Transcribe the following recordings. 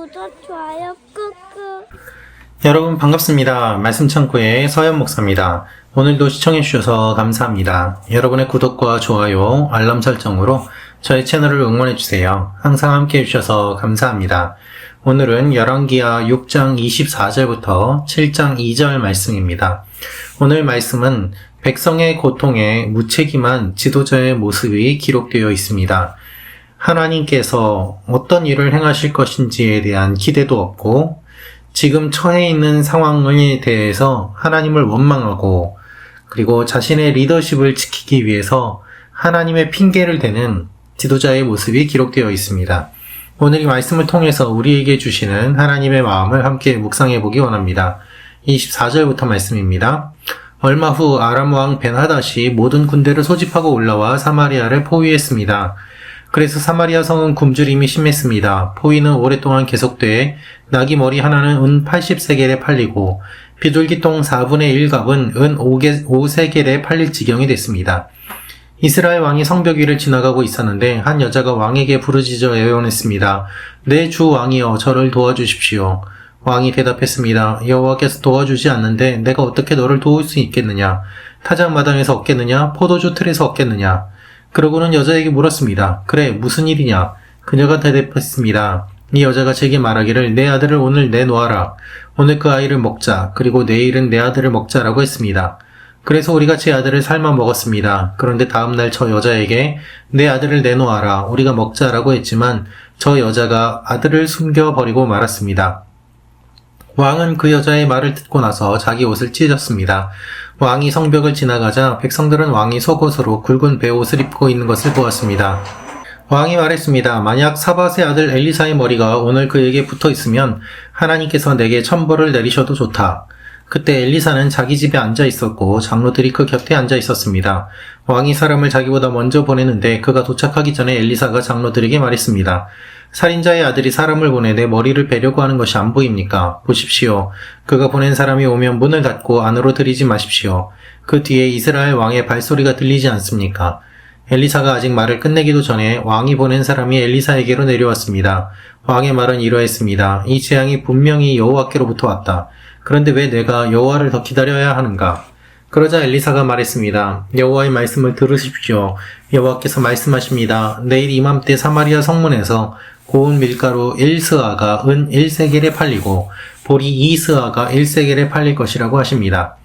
구독, 좋아요 꾹꾹. 여러분 반갑습니다. 말씀창고의 서현 목사입니다. 오늘도 시청해주셔서 감사합니다. 여러분의 구독과 좋아요, 알람 설정으로 저의 채널을 응원해주세요. 항상 함께 해주셔서 감사합니다. 오늘은 열왕기하 6장 24절부터 7장 2절 말씀입니다. 오늘 말씀은 백성의 고통에 무책임한 지도자의 모습이 기록되어 있습니다. 하나님께서 어떤 일을 행하실 것인지에 대한 기대도 없고 지금 처해 있는 상황에 대해서 하나님을 원망하고 그리고 자신의 리더십을 지키기 위해서 하나님의 핑계를 대는 지도자의 모습이 기록되어 있습니다. 오늘 이 말씀을 통해서 우리에게 주시는 하나님의 마음을 함께 묵상해 보기 원합니다. 24절부터 말씀입니다. 얼마 후 아람 왕 벤하닷이 모든 군대를 소집하고 올라와 사마리아를 포위했습니다. 그래서 사마리아 성은 굶주림이 심했습니다. 포위는 오랫동안 계속돼 나귀 머리 하나는 은 80세겔에 팔리고 비둘기똥 4분의 1갑은 은 5세겔에 팔릴 지경이 됐습니다. 이스라엘 왕이 성벽 위를 지나가고 있었는데 한 여자가 왕에게 부르짖어 애원했습니다. 내 주 왕이여 저를 도와주십시오. 왕이 대답했습니다. 여호와께서 도와주지 않는데 내가 어떻게 너를 도울 수 있겠느냐? 타작마당에서 얻겠느냐? 포도주 틀에서 얻겠느냐? 그러고는 여자에게 물었습니다. 그래, 무슨 일이냐? 그녀가 대답했습니다. 이 여자가 제게 말하기를 내 아들을 오늘 내놓아라. 오늘 그 아이를 먹자. 그리고 내일은 내 아들을 먹자라고 했습니다. 그래서 우리가 제 아들을 삶아 먹었습니다. 그런데 다음날 저 여자에게 내 아들을 내놓아라. 우리가 먹자라고 했지만 저 여자가 아들을 숨겨버리고 말았습니다. 왕은 그 여자의 말을 듣고 나서 자기 옷을 찢었습니다. 왕이 성벽을 지나가자 백성들은 왕이 속옷으로 굵은 베옷을 입고 있는 것을 보았습니다. 왕이 말했습니다. 만약 사밧의 아들 엘리사의 머리가 오늘 그에게 붙어 있으면 하나님께서 내게 천벌을 내리셔도 좋다. 그때 엘리사는 자기 집에 앉아 있었고 장로들이 그 곁에 앉아 있었습니다. 왕이 사람을 자기보다 먼저 보내는데 그가 도착하기 전에 엘리사가 장로들에게 말했습니다. 살인자의 아들이 사람을 보내 내 머리를 베려고 하는 것이 안 보입니까? 보십시오. 그가 보낸 사람이 오면 문을 닫고 안으로 들이지 마십시오. 그 뒤에 이스라엘 왕의 발소리가 들리지 않습니까? 엘리사가 아직 말을 끝내기도 전에 왕이 보낸 사람이 엘리사에게로 내려왔습니다. 왕의 말은 이러했습니다. 이 재앙이 분명히 여호와께로부터 왔다. 그런데 왜 내가 여호와를 더 기다려야 하는가? 그러자 엘리사가 말했습니다. 여호와의 말씀을 들으십시오. 여호와께서 말씀하십니다. 내일 이맘때 사마리아 성문에서 고운 밀가루 1스아가 은 1세겔에 팔리고 보리 2스아가 1세겔에 팔릴 것이라고 하십니다.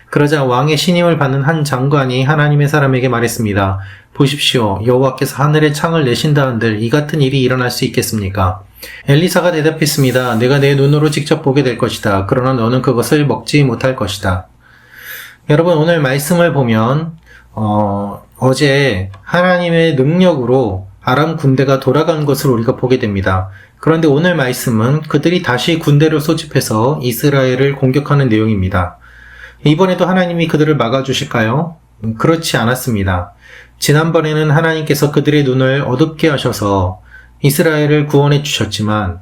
그러자 왕의 신임을 받는 한 장관이 하나님의 사람에게 말했습니다. 보십시오. 여호와께서 하늘에 창을 내신다 한들 이 같은 일이 일어날 수 있겠습니까? 엘리사가 대답했습니다. 내가 내 눈으로 직접 보게 될 것이다. 그러나 너는 그것을 먹지 못할 것이다. 여러분 오늘 말씀을 보면 어제 하나님의 능력으로 아람 군대가 돌아간 것을 우리가 보게 됩니다. 그런데 오늘 말씀은 그들이 다시 군대를 소집해서 이스라엘을 공격하는 내용입니다. 이번에도 하나님이 그들을 막아주실까요? 그렇지 않았습니다. 지난번에는 하나님께서 그들의 눈을 어둡게 하셔서 이스라엘을 구원해 주셨지만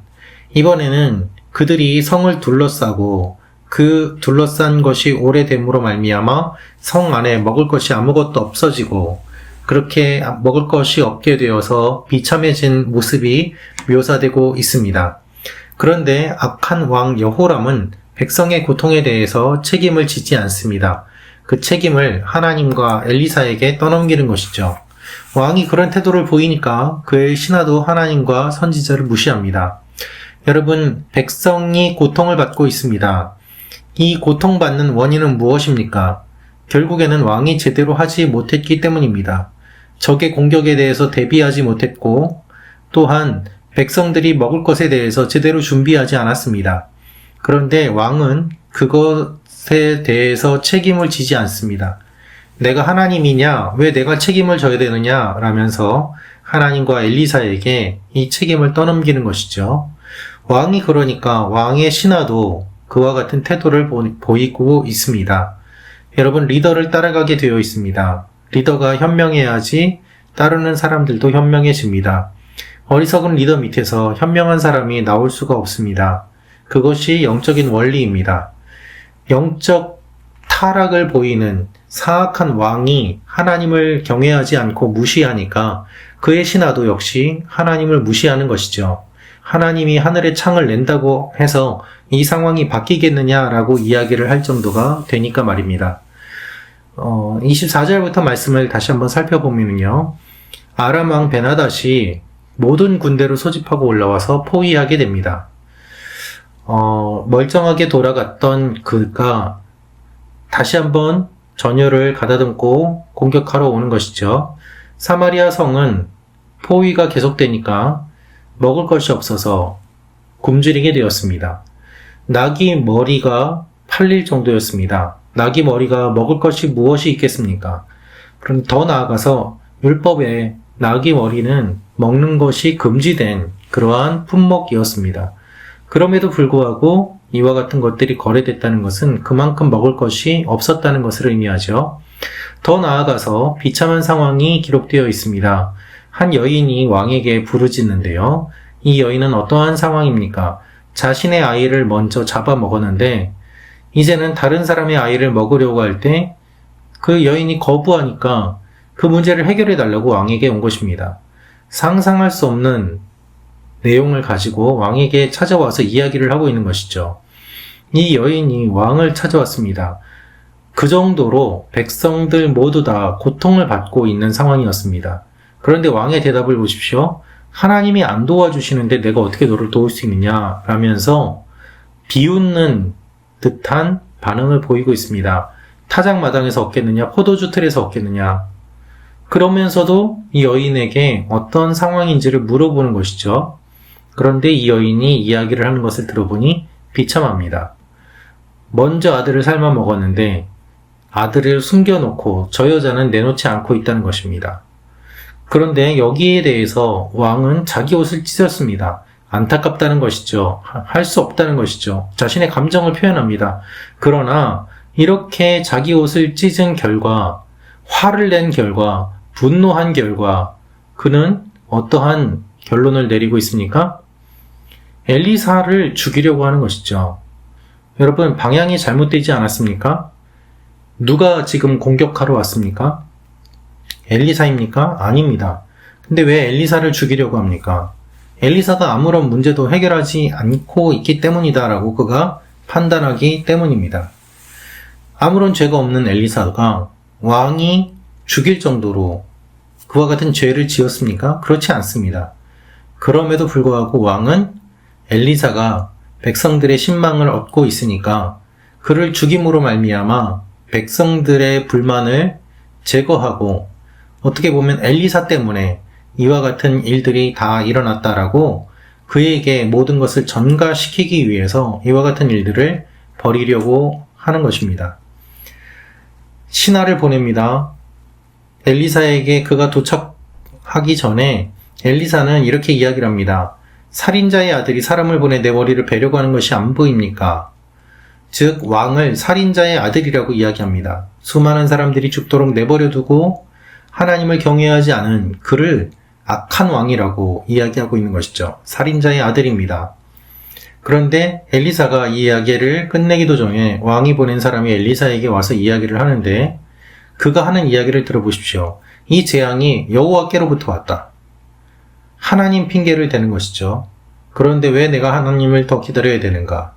이번에는 그들이 성을 둘러싸고 그 둘러싼 것이 오래됨으로 말미암아 성 안에 먹을 것이 아무것도 없어지고 그렇게 먹을 것이 없게 되어서 비참해진 모습이 묘사되고 있습니다. 그런데 악한 왕 여호람은 백성의 고통에 대해서 책임을 지지 않습니다. 그 책임을 하나님과 엘리사에게 떠넘기는 것이죠. 왕이 그런 태도를 보이니까 그의 신하도 하나님과 선지자를 무시합니다. 여러분, 백성이 고통을 받고 있습니다. 이 고통받는 원인은 무엇입니까? 결국에는 왕이 제대로 하지 못했기 때문입니다. 적의 공격에 대해서 대비하지 못했고 또한 백성들이 먹을 것에 대해서 제대로 준비하지 않았습니다. 그런데 왕은 그것에 대해서 책임을 지지 않습니다. 내가 하나님이냐? 왜 내가 책임을 져야 되느냐? 라면서 하나님과 엘리사에게 이 책임을 떠넘기는 것이죠. 왕이 그러니까 왕의 신하도 그와 같은 태도를 보이고 있습니다. 여러분 리더를 따라가게 되어 있습니다. 리더가 현명해야지 따르는 사람들도 현명해집니다. 어리석은 리더 밑에서 현명한 사람이 나올 수가 없습니다. 그것이 영적인 원리입니다. 영적 타락을 보이는 사악한 왕이 하나님을 경외하지 않고 무시하니까 그의 신하도 역시 하나님을 무시하는 것이죠. 하나님이 하늘에 창을 낸다고 해서 이 상황이 바뀌겠느냐라고 이야기를 할 정도가 되니까 말입니다. 24절부터 말씀을 다시 한번 살펴보면요. 아람 왕 베나닷이 모든 군대를 소집하고 올라와서 포위하게 됩니다. 멀쩡하게 돌아갔던 그가 다시 한번 전열을 가다듬고 공격하러 오는 것이죠. 사마리아 성은 포위가 계속되니까 먹을 것이 없어서 굶주리게 되었습니다. 나귀 머리가 팔릴 정도였습니다. 나귀 머리가 먹을 것이 무엇이 있겠습니까? 그럼 더 나아가서 율법에 나귀 머리는 먹는 것이 금지된 그러한 품목이었습니다. 그럼에도 불구하고 이와 같은 것들이 거래됐다는 것은 그만큼 먹을 것이 없었다는 것을 의미하죠. 더 나아가서 비참한 상황이 기록되어 있습니다. 한 여인이 왕에게 부르짖는데요. 이 여인은 어떠한 상황입니까? 자신의 아이를 먼저 잡아먹었는데 이제는 다른 사람의 아이를 먹으려고 할 때 그 여인이 거부하니까 그 문제를 해결해 달라고 왕에게 온 것입니다. 상상할 수 없는 내용을 가지고 왕에게 찾아와서 이야기를 하고 있는 것이죠. 이 여인이 왕을 찾아왔습니다. 그 정도로 백성들 모두 다 고통을 받고 있는 상황이었습니다. 그런데 왕의 대답을 보십시오. 하나님이 안 도와주시는데 내가 어떻게 너를 도울 수 있느냐 라면서 비웃는 듯한 반응을 보이고 있습니다. 타작마당에서 얻겠느냐, 포도주 틀에서 얻겠느냐. 그러면서도 이 여인에게 어떤 상황인지를 물어보는 것이죠. 그런데 이 여인이 이야기를 하는 것을 들어보니 비참합니다. 먼저 아들을 삶아 먹었는데 아들을 숨겨놓고 저 여자는 내놓지 않고 있다는 것입니다. 그런데 여기에 대해서 왕은 자기 옷을 찢었습니다. 안타깝다는 것이죠. 할 수 없다는 것이죠. 자신의 감정을 표현합니다. 그러나 이렇게 자기 옷을 찢은 결과, 화를 낸 결과, 분노한 결과 그는 어떠한 결론을 내리고 있습니까? 엘리사를 죽이려고 하는 것이죠. 여러분, 방향이 잘못되지 않았습니까? 누가 지금 공격하러 왔습니까? 엘리사입니까? 아닙니다. 근데 왜 엘리사를 죽이려고 합니까? 엘리사가 아무런 문제도 해결하지 않고 있기 때문이다라고 그가 판단하기 때문입니다. 아무런 죄가 없는 엘리사가 왕이 죽일 정도로 그와 같은 죄를 지었습니까? 그렇지 않습니다. 그럼에도 불구하고 왕은 엘리사가 백성들의 신망을 얻고 있으니까 그를 죽임으로 말미암아 백성들의 불만을 제거하고 어떻게 보면 엘리사 때문에 이와 같은 일들이 다 일어났다라고 그에게 모든 것을 전가시키기 위해서 이와 같은 일들을 벌이려고 하는 것입니다. 신하를 보냅니다. 엘리사에게 그가 도착하기 전에 엘리사는 이렇게 이야기를 합니다. 살인자의 아들이 사람을 보내 내 머리를 베려고 하는 것이 안 보입니까? 즉 왕을 살인자의 아들이라고 이야기합니다. 수많은 사람들이 죽도록 내버려 두고 하나님을 경외하지 않은 그를 악한 왕이라고 이야기하고 있는 것이죠. 살인자의 아들입니다. 그런데 엘리사가 이 이야기를 끝내기도 전에 왕이 보낸 사람이 엘리사에게 와서 이야기를 하는데 그가 하는 이야기를 들어보십시오. 이 재앙이 여호와께로부터 왔다. 하나님 핑계를 대는 것이죠. 그런데 왜 내가 하나님을 더 기다려야 되는가?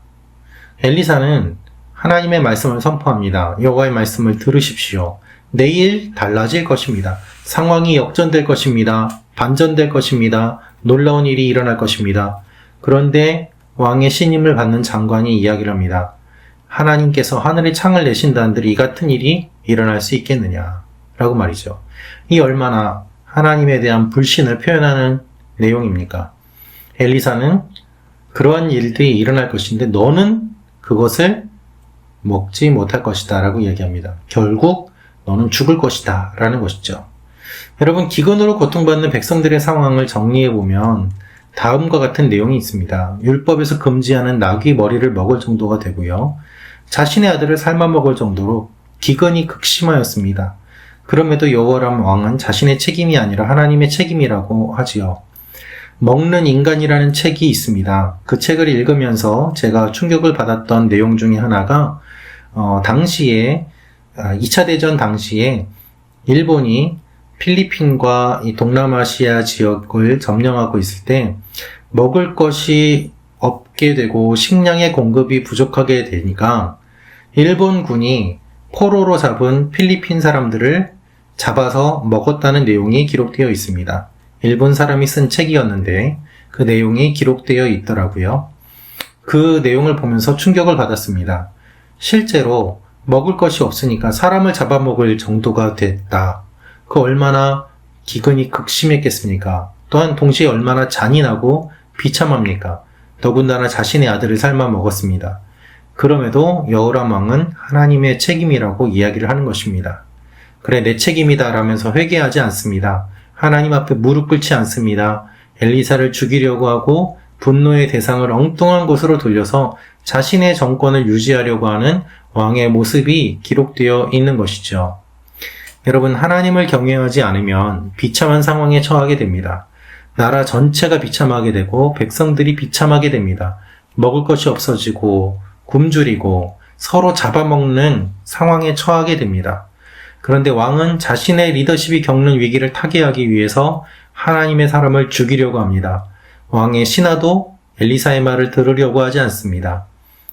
엘리사는 하나님의 말씀을 선포합니다. 여호와의 말씀을 들으십시오. 내일 달라질 것입니다. 상황이 역전될 것입니다. 반전될 것입니다. 놀라운 일이 일어날 것입니다. 그런데 왕의 신임을 받는 장관이 이야기를 합니다. 하나님께서 하늘에 창을 내신다는들 이 같은 일이 일어날 수 있겠느냐 라고 말이죠. 이 얼마나 하나님에 대한 불신을 표현하는 내용입니까? 엘리사는 그러한 일들이 일어날 것인데 너는 그것을 먹지 못할 것이다 라고 얘기합니다. 결국 너는 죽을 것이다 라는 것이죠. 여러분, 기근으로 고통받는 백성들의 상황을 정리해보면 다음과 같은 내용이 있습니다. 율법에서 금지하는 나귀 머리를 먹을 정도가 되고요. 자신의 아들을 삶아 먹을 정도로 기근이 극심하였습니다. 그럼에도 여호람 왕은 자신의 책임이 아니라 하나님의 책임이라고 하지요. 먹는 인간이라는 책이 있습니다. 그 책을 읽으면서 제가 충격을 받았던 내용 중에 하나가 당시에 2차 대전 당시에 일본이 필리핀과 이 동남아시아 지역을 점령하고 있을 때 먹을 것이 없게 되고 식량의 공급이 부족하게 되니까 일본군이 포로로 잡은 필리핀 사람들을 잡아서 먹었다는 내용이 기록되어 있습니다. 일본 사람이 쓴 책이었는데 그 내용이 기록되어 있더라고요. 그 내용을 보면서 충격을 받았습니다. 실제로 먹을 것이 없으니까 사람을 잡아먹을 정도가 됐다. 그 얼마나 기근이 극심했겠습니까? 또한 동시에 얼마나 잔인하고 비참합니까? 더군다나 자신의 아들을 삶아 먹었습니다. 그럼에도 여호람 왕은 하나님의 책임이라고 이야기를 하는 것입니다. 그래, 내 책임이다 라면서 회개하지 않습니다. 하나님 앞에 무릎 꿇지 않습니다. 엘리사를 죽이려고 하고 분노의 대상을 엉뚱한 곳으로 돌려서 자신의 정권을 유지하려고 하는 왕의 모습이 기록되어 있는 것이죠. 여러분, 하나님을 경외하지 않으면 비참한 상황에 처하게 됩니다. 나라 전체가 비참하게 되고 백성들이 비참하게 됩니다. 먹을 것이 없어지고 굶주리고 서로 잡아먹는 상황에 처하게 됩니다. 그런데 왕은 자신의 리더십이 겪는 위기를 타개하기 위해서 하나님의 사람을 죽이려고 합니다. 왕의 신하도 엘리사의 말을 들으려고 하지 않습니다.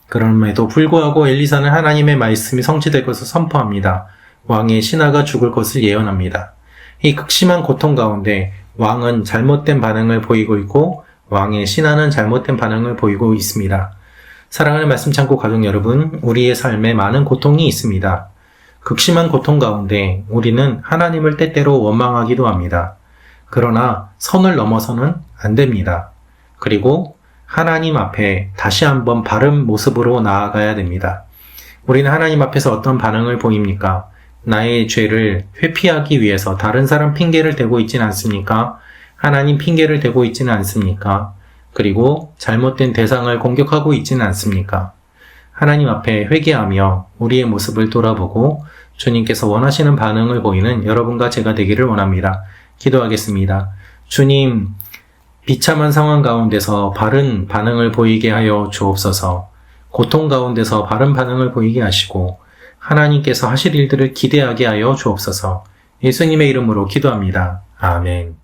그럼에도 불구하고 엘리사는 하나님의 말씀이 성취될 것을 선포합니다. 왕의 신하가 죽을 것을 예언합니다. 이 극심한 고통 가운데 왕은 잘못된 반응을 보이고 있고 왕의 신하는 잘못된 반응을 보이고 있습니다. 사랑하는 말씀 창고 가족 여러분, 우리의 삶에 많은 고통이 있습니다. 극심한 고통 가운데 우리는 하나님을 때때로 원망하기도 합니다. 그러나 선을 넘어서는 안 됩니다. 그리고 하나님 앞에 다시 한번 바른 모습으로 나아가야 됩니다. 우리는 하나님 앞에서 어떤 반응을 보입니까? 나의 죄를 회피하기 위해서 다른 사람 핑계를 대고 있지는 않습니까? 하나님 핑계를 대고 있지는 않습니까? 그리고 잘못된 대상을 공격하고 있지는 않습니까? 하나님 앞에 회개하며 우리의 모습을 돌아보고 주님께서 원하시는 반응을 보이는 여러분과 제가 되기를 원합니다. 기도하겠습니다. 주님, 비참한 상황 가운데서 바른 반응을 보이게 하여 주옵소서. 고통 가운데서 바른 반응을 보이게 하시고 하나님께서 하실 일들을 기대하게 하여 주옵소서. 예수님의 이름으로 기도합니다. 아멘.